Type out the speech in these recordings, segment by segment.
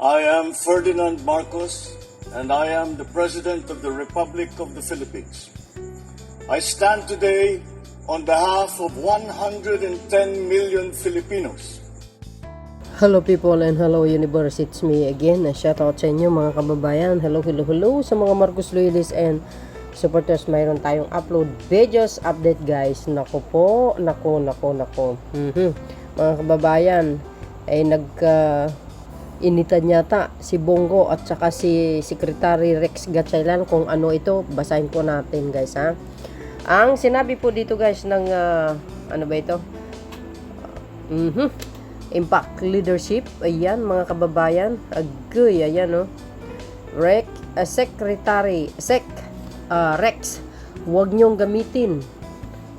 I am Ferdinand Marcos, and I am the President of the Republic of the Philippines. I stand today on behalf of 110 million Filipinos. Hello people and hello universe, it's me again. Shout out sa inyo mga kababayan. Hello sa mga Marcos loyalists and supporters. Mayroon tayong upload videos update guys. Nako po, nako. Mga kababayan ay initan yata si Bongo at saka si Secretary Rex Gatchalian kung ano ito. Basahin po natin guys ha. Ang sinabi po dito guys ng ano ba ito? Impact leadership, ayan mga kababayan, agoy, ayan no. Secretary Rex, huwag nyong gamitin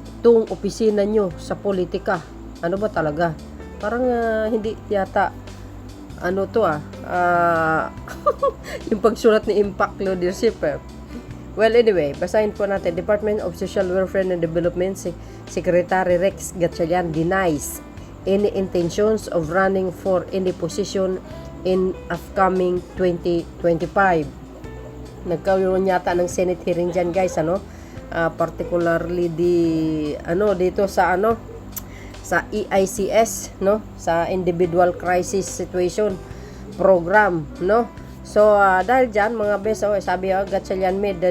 itong opisina nyo sa politika. Ano ba talaga? Parang hindi yata ano to yung pagsulat ni Impact leadership Well anyway, basahin po natin. Department of Social Welfare and Development, Secretary Rex Gatchalian denies any intentions of running for any position in upcoming 2025. Nagkaroon yata ng Senate hearing dyan guys, particularly dito sa sa EICS, sa Individual Crisis Situation Program, So dahil dyan mga bes, sabi Gatchalian made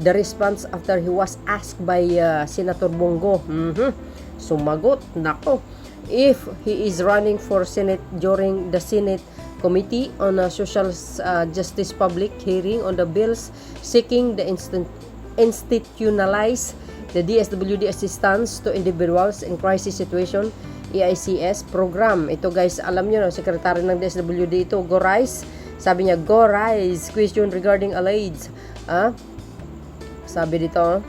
the response after he was asked by Senator Bongo. Sumagot, nako, if he is running for Senate during the Senate Committee on Social Justice public hearing on the bills seeking the institutionalize the DSWD assistance to individuals in crisis situation EICS program. Ito guys, alam nyo, secretary ng DSWD ito, Go Rise. Sabi niya, Go Rise, question regarding alleged sabi dito,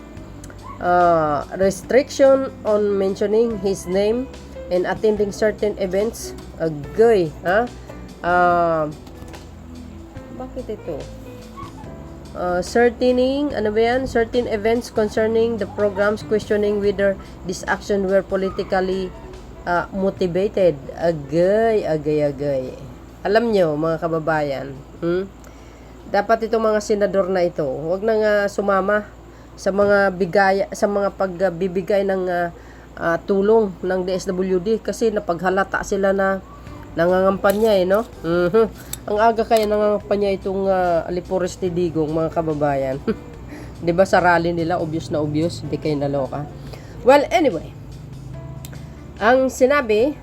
restriction on mentioning his name and attending certain events. Agoy, bakit ito? Certain events concerning the programs, questioning whether this action were politically motivated. Agay. Alam nyo mga kababayan, dapat itong mga senador na ito, huwag nang sumama sa mga pagbibigay ng tulong ng DSWD kasi napaghalata sila na nangangampanya Ang aga kaya nangangampanya itong Alipores ni Digong mga kababayan. 'Di ba sa rally nila obvious na obvious, hindi kayo naloka. Well, anyway. Ang sabi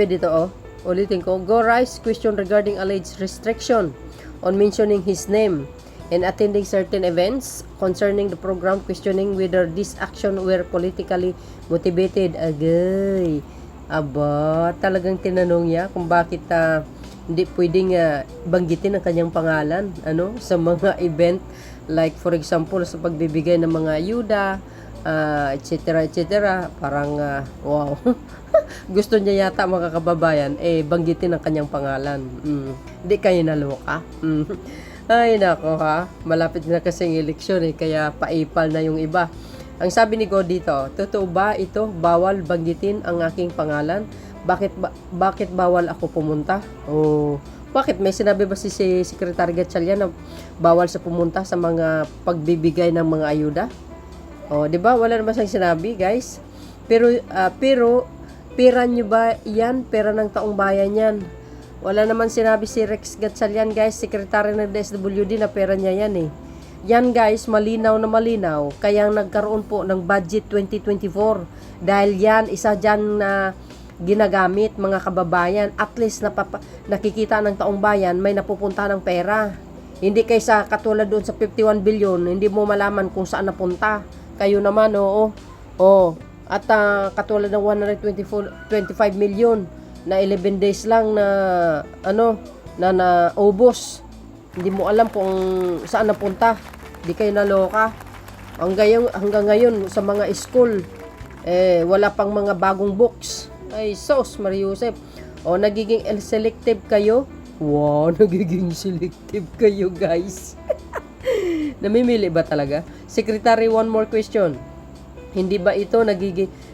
dito ulitin ko, Go Rise question regarding alleged restriction on mentioning his name and attending certain events concerning the program, questioning whether this action were politically motivated. Agay. Aba, talagang tinanong niya kung bakit hindi pwedeng banggitin ang kanyang pangalan sa mga event, like for example sa pagbibigay ng mga ayuda, etc. Parang wow. Gusto niya yata mga kababayan banggitin ang kanyang pangalan. Hindi kayo naloka. Ay nako malapit na kasing eleksyon kaya paipal na yung iba. Ang sabi ni Go dito, totoo ba ito? Bawal banggitin ang aking pangalan? Bakit bawal ako pumunta? Bakit may sinabi ba si Secretary Gatchalian na bawal sa pumunta sa mga pagbibigay ng mga ayuda? 'Di ba? Wala naman siyang sinabi, guys. Pero pera niyo ba 'yan? Pera ng taong bayan 'yan. Wala naman sinabi si Rex Gatchalian, guys, secretary ng DSWD, na pera niya yan Yan guys, malinaw na malinaw. Kaya nagkaroon po ng budget 2024. Dahil yan, isa dyan na ginagamit mga kababayan. At least nakikita ng taong bayan may napupunta ng pera. Hindi kaysa katulad doon sa 51 billion, hindi mo malaman kung saan napunta. Kayo naman, At katulad ng 125 million na 11 days lang na naubos. Hindi mo alam kung saan napunta. Di kayo naloka. Hanggang ngayon sa mga school wala pang mga bagong books. Ay sos Mariusep. Nagiging selective kayo. Wow, nagiging selective kayo guys. Namimili ba talaga? Secretary, one more question. Hindi ba ito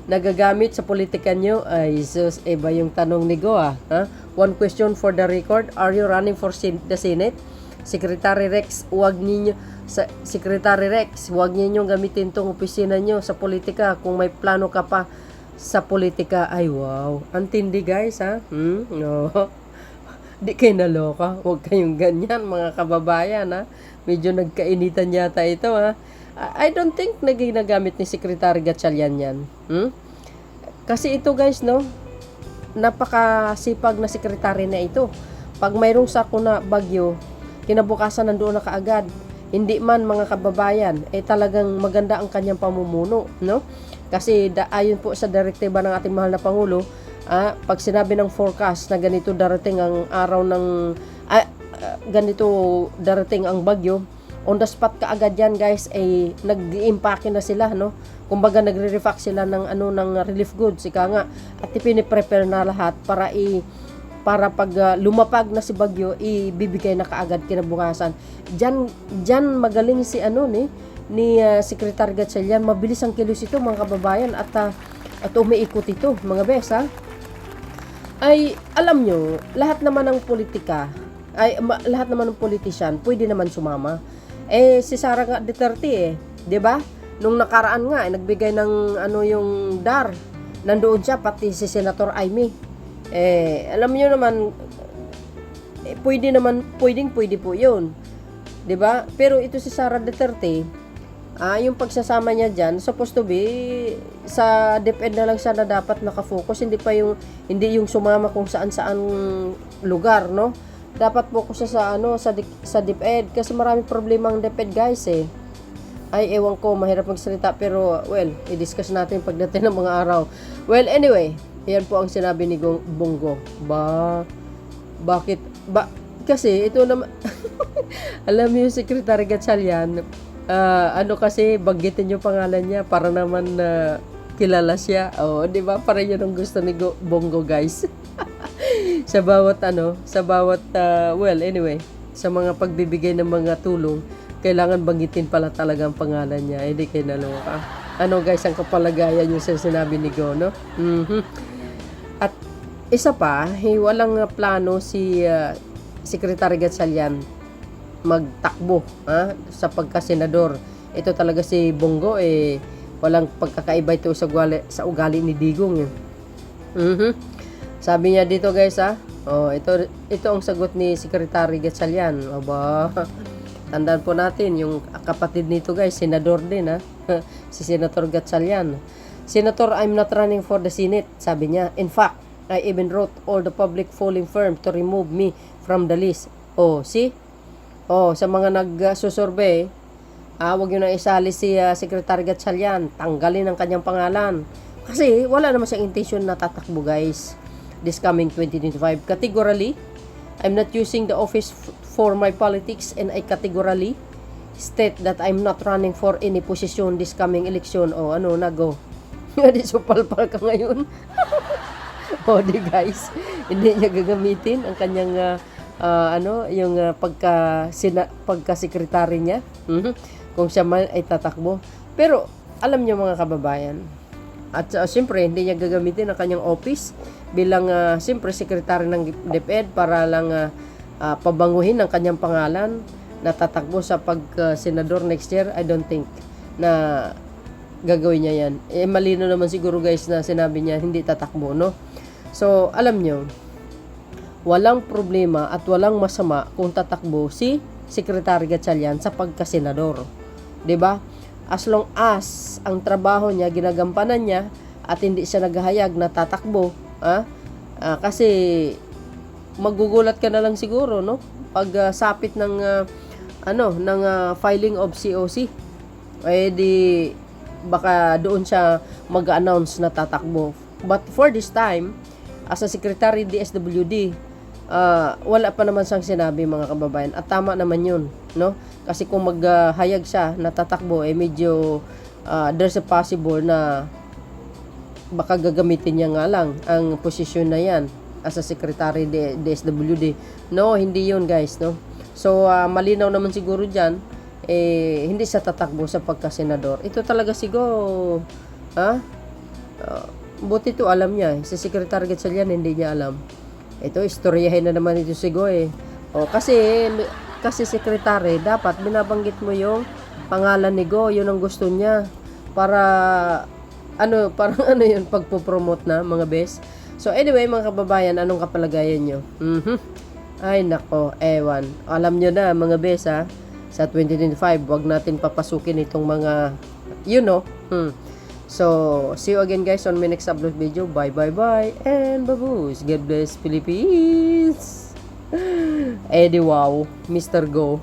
nagagamit sa politika nyo? Ay, sus, iba yung tanong ni Go, ha? One question for the record. Are you running for the Senate? Secretary Rex, Secretary Rex, huwag ninyong gamitin tong opisina nyo sa politika kung may plano ka pa sa politika. Ay, wow. Antindi, guys, ha? No. Di kayo naloka. Huwag kayong ganyan, mga kababayan, ha? Medyo nagkainitan yata ito, ha? I don't think na ginagamit ni Secretary Gatchalian yan. Kasi ito, guys, no? Napakasipag na sekretary na ito. Pag mayroong sakuna bagyo, kinabukasan nandoon na kaagad. Hindi man, mga kababayan, talagang maganda ang kanyang pamumuno, no? Kasi ayon po sa direktiba ng ating mahal na Pangulo, pag sinabi ng forecast na ganito darating ang araw ng ganito darating ang bagyo, on the spot kaagad yan, guys, nag-iimpake na sila, no? Kumbaga nagre-refact sila ng ng relief goods, ika nga, at ipiniprepare na lahat para pag lumapag na si bagyo, ibibigay na kaagad kinabukasan. Diyan magaling si ni Secretary Gatchalian. Mabilis ang kilos ito, mga kababayan, at umiikot ito, mga bes, ha? Ay, alam nyo, lahat naman ng politika, lahat naman ng politician, pwede naman sumama. Si Sara nga Duterte, 'di ba? Nung nakaraan nga, nagbigay ng yung DAR. Nandoon siya, pati si Senator Amy. Alam niyo naman, pwede po 'yun. 'Di ba? Pero ito si Sara Duterte, yung pagsasama niya diyan, supposed to be sa DepEd na lang siya na dapat nakafocus, hindi yung sumama kung saan-saan lugar, no? Dapat focus siya sa DepEd kasi maraming problema ang DepEd, guys, Ay, ewan ko, mahirap magsalita, pero well, i-discuss natin pagdating ng mga araw. Well, anyway, yan po ang sinabi ni Bongo. Bakit? Kasi ito naman alam niyo, Secretary Gatchalian, kasi banggitin yung pangalan niya para naman kilala siya. Di ba? Para yun ang gusto ni Bongo, guys. sa bawat well, anyway, sa mga pagbibigay ng mga tulong, kailangan banggitin pala talaga ang pangalan niya. Hindi kayo naloka. Guys, ang kapalagayan yung sinabi ni Go, no? At isa pa, walang plano si Secretary Gatchalian magtakbo sa pagkasenador. Ito talaga si Bongo, walang pagkakaiba ito sa ugali ni Digong. Sabi niya dito, guys, ito ang sagot ni Secretary Gatchalian. Tandaan po natin, yung kapatid nito, guys, senador din, si Senator Gatchalian. Senator, I'm not running for the Senate, sabi niya. In fact, I even wrote all the public polling firms to remove me from the list. See? Sa mga nagsusurvey, wag nyo na isali si Secretary Gatchalian. Tanggalin ang kanyang pangalan. Kasi wala naman siyang intention na tatakbo, guys, this coming 2025. Categorically, I'm not using the office for my politics, and I categorically state that I'm not running for any position this coming election. Go. Di supalpal ka ngayon. Di, guys, hindi niya gagamitin ang kanyang yung pagka-sekretary niya, kung siya man ay tatakbo. Pero alam niyo, mga kababayan, at siyempre hindi niya gagamitin ang kanyang office bilang siyempre sekretary ng DepEd para lang pabanguhin ang kanyang pangalan na tatakbo sa pagka-senador next year. I don't think na gagawin niya yan. Malino naman siguro, guys, na sinabi niya hindi tatakbo, no? So, alam niyo, walang problema at walang masama kung tatakbo si Secretary Gatchalian sa pagka-senador. 'Di ba? As long as ang trabaho niya ginagampanan niya at hindi siya naghahayag na tatakbo, kasi magugulat ka na lang siguro, no? Pag sapit ng filing of COC, di baka doon siya mag-announce na tatakbo. But for this time, as a Secretary DSWD, wala pa naman siyang sinabi, mga kababayan, at tama naman yun, no? Kasi kung maghayag siya na tatakbo, medyo there's a possible na baka gagamitin niya nga lang ang posisyon na yan as a Secretary DSWD. No, hindi yun, guys, no? So, malinaw naman siguro dyan, hindi siya tatakbo sa pagka-senador. Ito talaga siguro, Buti to alam niya. Si Secretary Gatchalian hindi niya alam. Ito, istoryahin na naman ito si Goy. O, kasi Secretary, dapat binabanggit mo yung pangalan ni Go. Yun ang gusto niya. Para, parang yun, pagpo-promote na, mga bes. So, anyway, mga kababayan, anong kapalagayan nyo? Ay, nako, ewan. Alam nyo na, mga bes, ha? Sa 2025, wag natin papasukin itong mga, So, see you again guys on my next upload video. Bye, and baboos. God bless Philippines. Eddie, wow. Mr. Go.